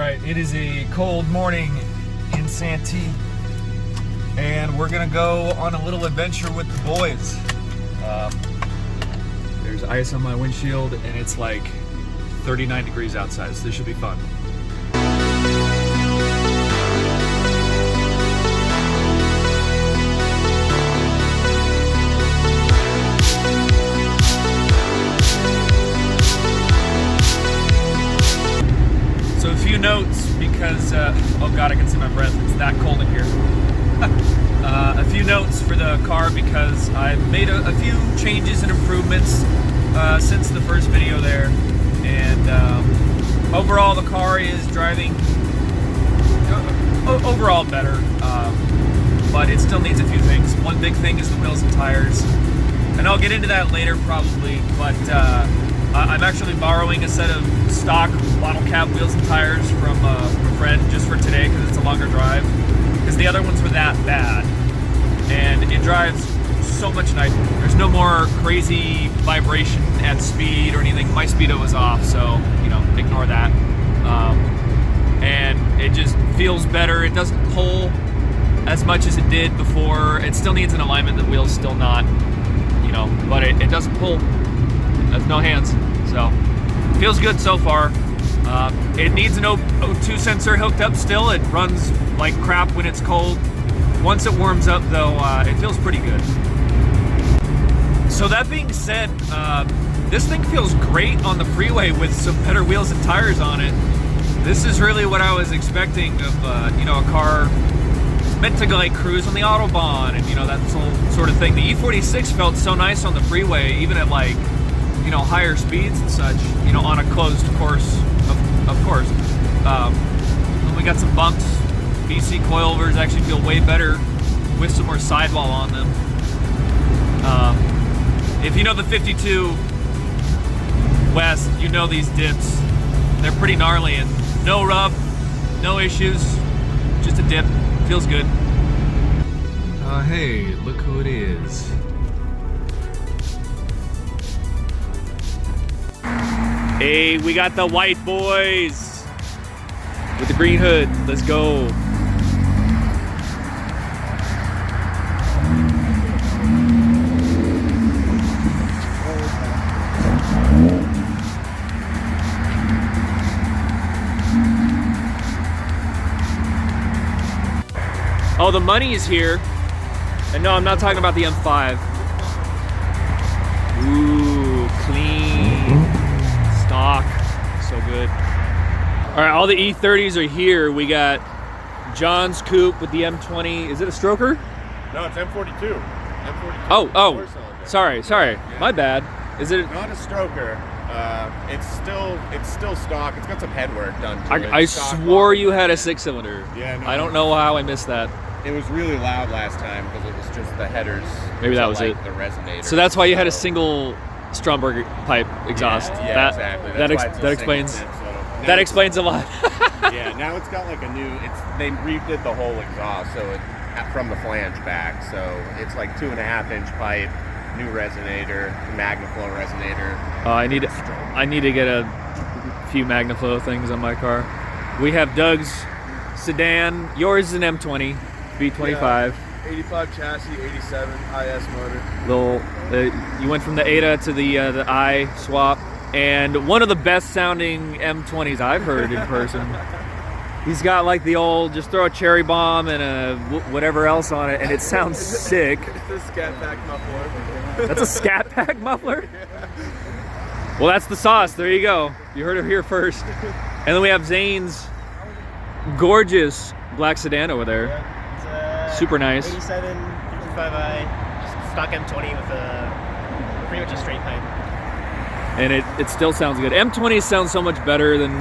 Alright, it is a cold morning in Santee, and we're gonna go on a little adventure with the boys. There's ice on my windshield, and it's like 39 degrees outside, so this should be fun. So a few notes because, oh god, I can see my breath, it's that cold in here. A few notes for the car because I've made a few changes and improvements since the first video there, and overall the car is driving overall better, but it still needs a few things. One big thing is the wheels and tires, and I'll get into that later probably, but I'm actually borrowing a set of stock bottle cap wheels and tires from a friend just for today because it's a longer drive, because the other ones were that bad, and it drives so much nicer. There's no more crazy vibration at speed or anything. My speedo was off, so you know, ignore that. And it just feels better. It doesn't pull as much as it did before. It still needs an alignment. The wheel's still not, you know, but it doesn't pull. That's no hands, so feels good so far. It needs an O2 sensor hooked up still. It runs like crap when it's cold. Once it warms up though, it feels pretty good. So that being said, this thing feels great on the freeway with some better wheels and tires on it. This is really what I was expecting of, you know, a car meant to like cruise on the Autobahn and, you know, that sort of thing. The E46 felt so nice on the freeway, even at like, you know, higher speeds and such, you know, on a closed course, of course. When we got some bumps, BC coilovers actually feel way better with some more sidewall on them. If you know the 52 West, you know these dips. They're pretty gnarly and no rub, no issues, just a dip. Feels good. Hey, look who it is. Hey, we got the white boys with the green hood. Let's go. Oh, the money is here. And no, I'm not talking about the M5. Ooh, clean. Stock. So good. All right, all the E30s are here. We got John's coupe with the M20. Is it a stroker? No, it's M42. M42. Oh. Sorry. Yeah. My bad. Is it not a stroker? It's still stock. It's got some headwork done to it. I swore you had a 6-cylinder. Yeah, no. I don't know how I missed that. It was really loud last time because it was just the headers. Maybe that was like it. The resonator. So that's why you had a single Stromberg pipe exhaust. Yeah, exactly. That explains. That explains a lot. Yeah, now it's got like a new. They redid the whole exhaust, so from the flange back. So it's like 2.5-inch pipe, new resonator, MagnaFlow resonator. I need to get a few MagnaFlow things on my car. We have Doug's sedan. Yours is an M20 V25. Yeah, 85 chassis, 87 IS motor. You went from the Ada to the I swap, and one of the best sounding M20s I've heard in person. He's got like the old, just throw a cherry bomb and a whatever else on it, and it sounds sick. It's a Scat Pack muffler. That's a Scat Pack muffler? Well, that's the sauce. There you go. You heard it here first. And then we have Zane's gorgeous black sedan over there. Yeah, it's super nice. 87 55i, just stock M20 with pretty much a straight pipe. And it still sounds good. M20 sounds so much better than.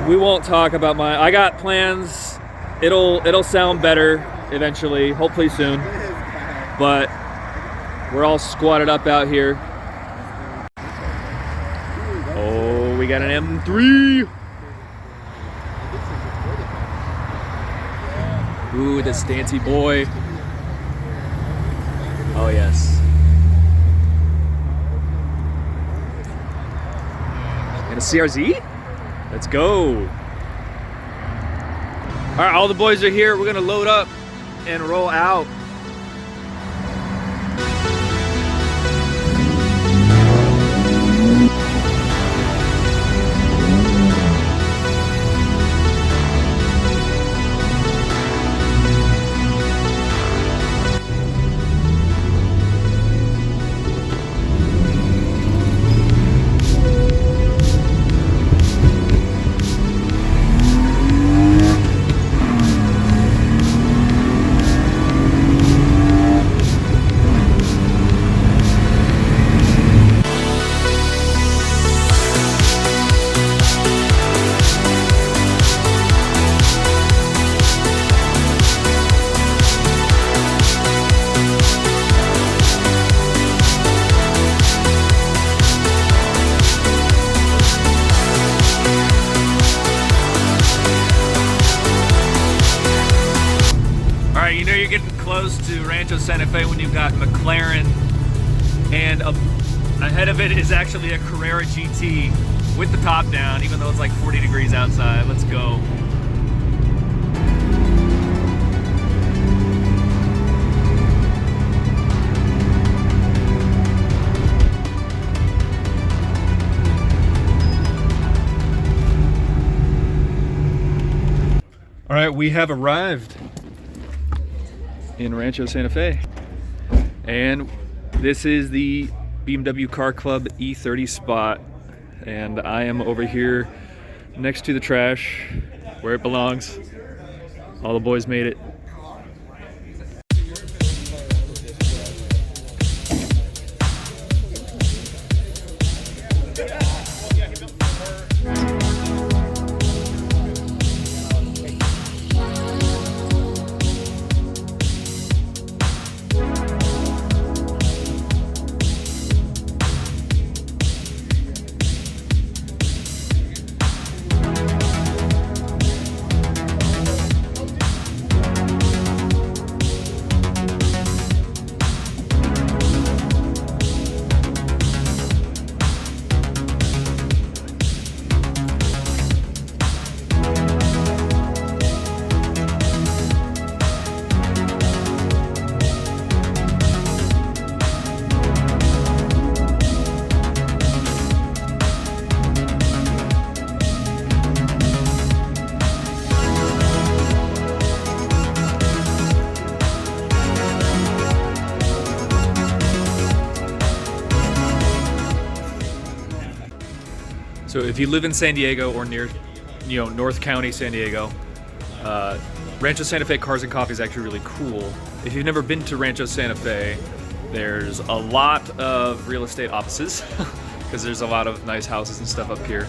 We won't talk about my. I got plans. It'll sound better eventually, hopefully soon. But we're all squatted up out here. Oh, we got an M3. Ooh, the Stancy boy. Oh yes. And a CRZ? Let's go. All right, all the boys are here. We're gonna load up and roll out. You know you're getting close to Rancho Santa Fe when you've got McLaren, and ahead of it is actually a Carrera GT with the top down, even though it's like 40 degrees outside. Let's go. All right, we have arrived in Rancho Santa Fe, and this is the BMW Car Club E30 spot, and I am over here next to the trash where it belongs. All the boys made it. So if you live in San Diego or near, North County, San Diego, Rancho Santa Fe Cars and Coffee is actually really cool. If you've never been to Rancho Santa Fe, there's a lot of real estate offices because there's a lot of nice houses and stuff up here.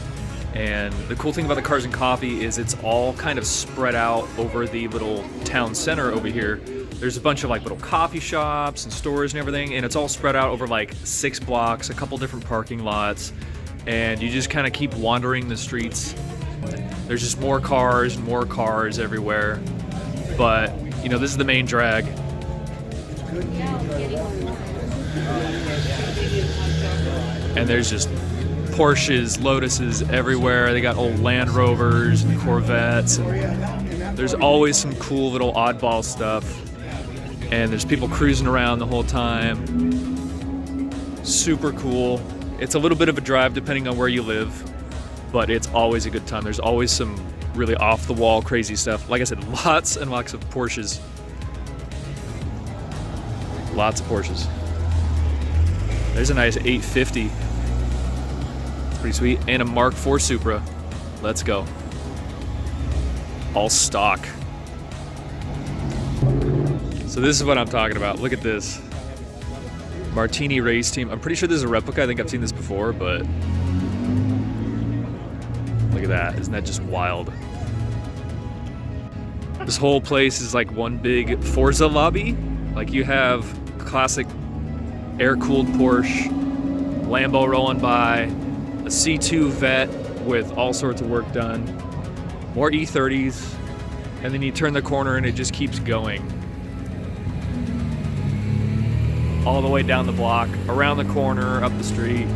And the cool thing about the Cars and Coffee is it's all kind of spread out over the little town center over here. There's a bunch of like little coffee shops and stores and everything, and it's all spread out over like 6 blocks, a couple different parking lots. And you just kind of keep wandering the streets. There's just more cars and more cars everywhere. But, this is the main drag. And there's just Porsches, Lotuses everywhere. They got old Land Rovers and Corvettes. And there's always some cool little oddball stuff. And there's people cruising around the whole time. Super cool. It's a little bit of a drive depending on where you live, but it's always a good time. There's always some really off-the-wall crazy stuff. Like I said, lots and lots of Porsches. Lots of Porsches. There's a nice 850. It's pretty sweet. And a Mark IV Supra. Let's go. All stock. So this is what I'm talking about. Look at this. Martini race team. I'm pretty sure this is a replica. I think I've seen this before, but look at that. Isn't that just wild? This whole place is like one big Forza lobby. Like you have classic air-cooled Porsche, Lambo rolling by, a C2 Vet with all sorts of work done, more E30s, and then you turn the corner and it just keeps going. All the way down the block, around the corner, up the street.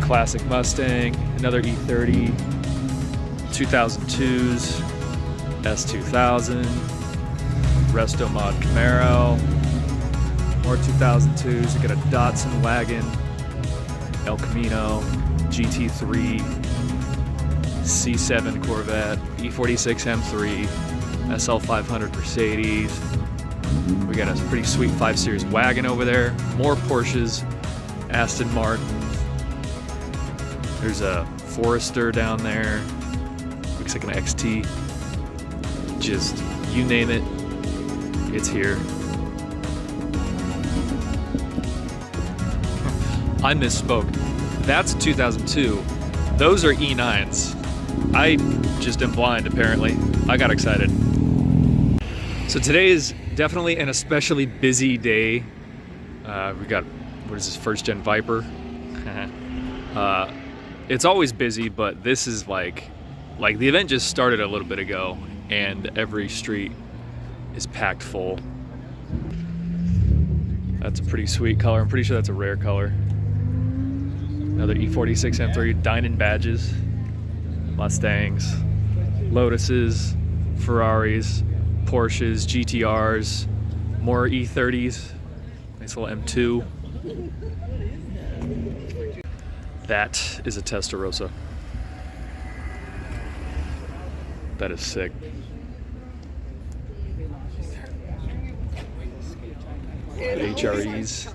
classic Mustang, another E30, 2002s, S2000, Resto Mod Camaro, more 2002s. You got a Datsun wagon, El Camino, GT3, C7 Corvette, E46 M3, SL500 Mercedes. We got a pretty sweet 5 Series wagon over there. More Porsches, Aston Martin. There's a Forester down there. Looks like an XT. Just, you name it, it's here. I misspoke. That's a 2002. Those are E9s. I just am blind, apparently. I got excited. So today is definitely an especially busy day. We got, what is this, first gen Viper? It's always busy, but this is like the event just started a little bit ago and every street is packed full. That's a pretty sweet color. I'm pretty sure that's a rare color. Another E46 M3, Dynan badges, Mustangs, Lotuses, Ferraris, Porsches, GTRs, more E30s, nice little M2. That is a Testarossa. That is sick. HREs.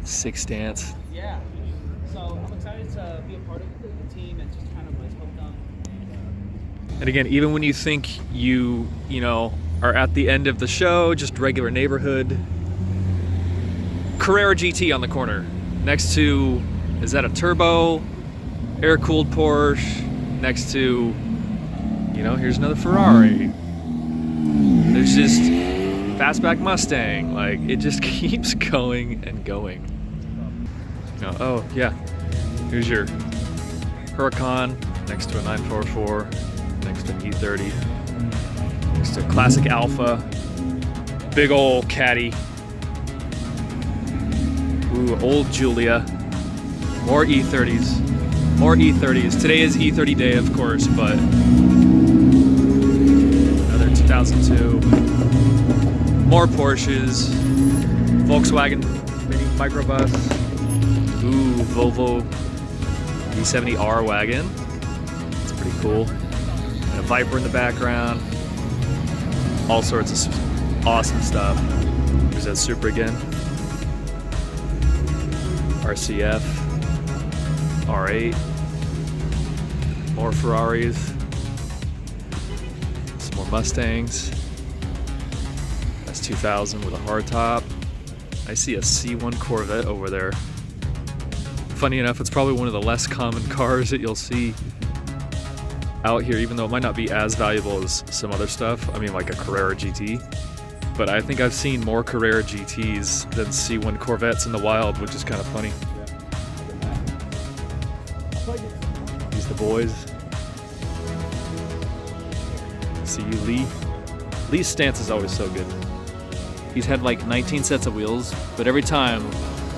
Six stance. Yeah. So I'm excited to be a part of the team and just kind of like help them. And again, even when you think you know, are at the end of the show, just regular neighborhood, Carrera GT on the corner. Next to, is that a turbo, air-cooled Porsche? Next to, you know, here's another Ferrari. There's just fastback Mustang. Like, it just keeps going and going. Oh yeah, here's your Huracan next to a 944, next to an E30, next to a classic Alpha, big old caddy. Ooh, old Julia, more E30s, more E30s. Today is E30 day, of course, but another 2002, more Porsches, Volkswagen mini microbus. Ooh, Volvo V70R wagon. It's pretty cool. And a Viper in the background. All sorts of awesome stuff. There's that Supra again. RCF. R8. More Ferraris. Some more Mustangs. That's 2000 with a hardtop. I see a C1 Corvette over there. Funny enough, it's probably one of the less common cars that you'll see out here, even though it might not be as valuable as some other stuff. I mean, like a Carrera GT. But I think I've seen more Carrera GTs than C1 Corvettes in the wild, which is kind of funny. These the boys. See you, Lee. Lee's stance is always so good. He's had like 19 sets of wheels, but every time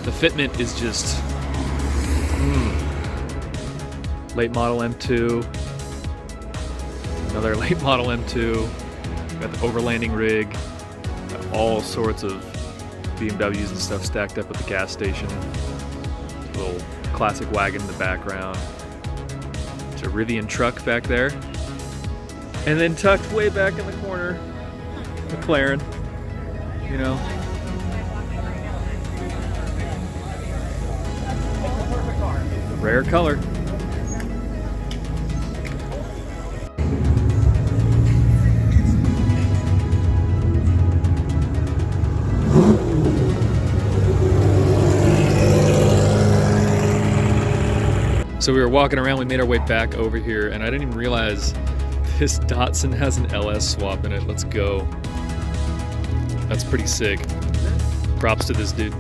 the fitment is just late model M2, another late model M2, got the overlanding rig, got all sorts of BMWs and stuff stacked up at the gas station, little classic wagon in the background, it's a Rivian truck back there, and then tucked way back in the corner, McLaren, you know. Rare color. So we were walking around, we made our way back over here, and I didn't even realize this Datsun has an LS swap in it. Let's go. That's pretty sick. Props to this dude.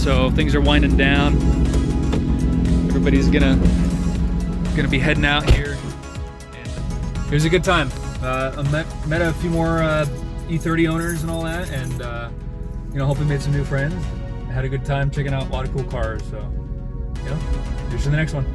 so things are winding down. Everybody's gonna be heading out here. It was a good time. I met a few more E30 owners and all that, and you know, hopefully made some new friends. I had a good time checking out a lot of cool cars. So, you know, here's to the next one.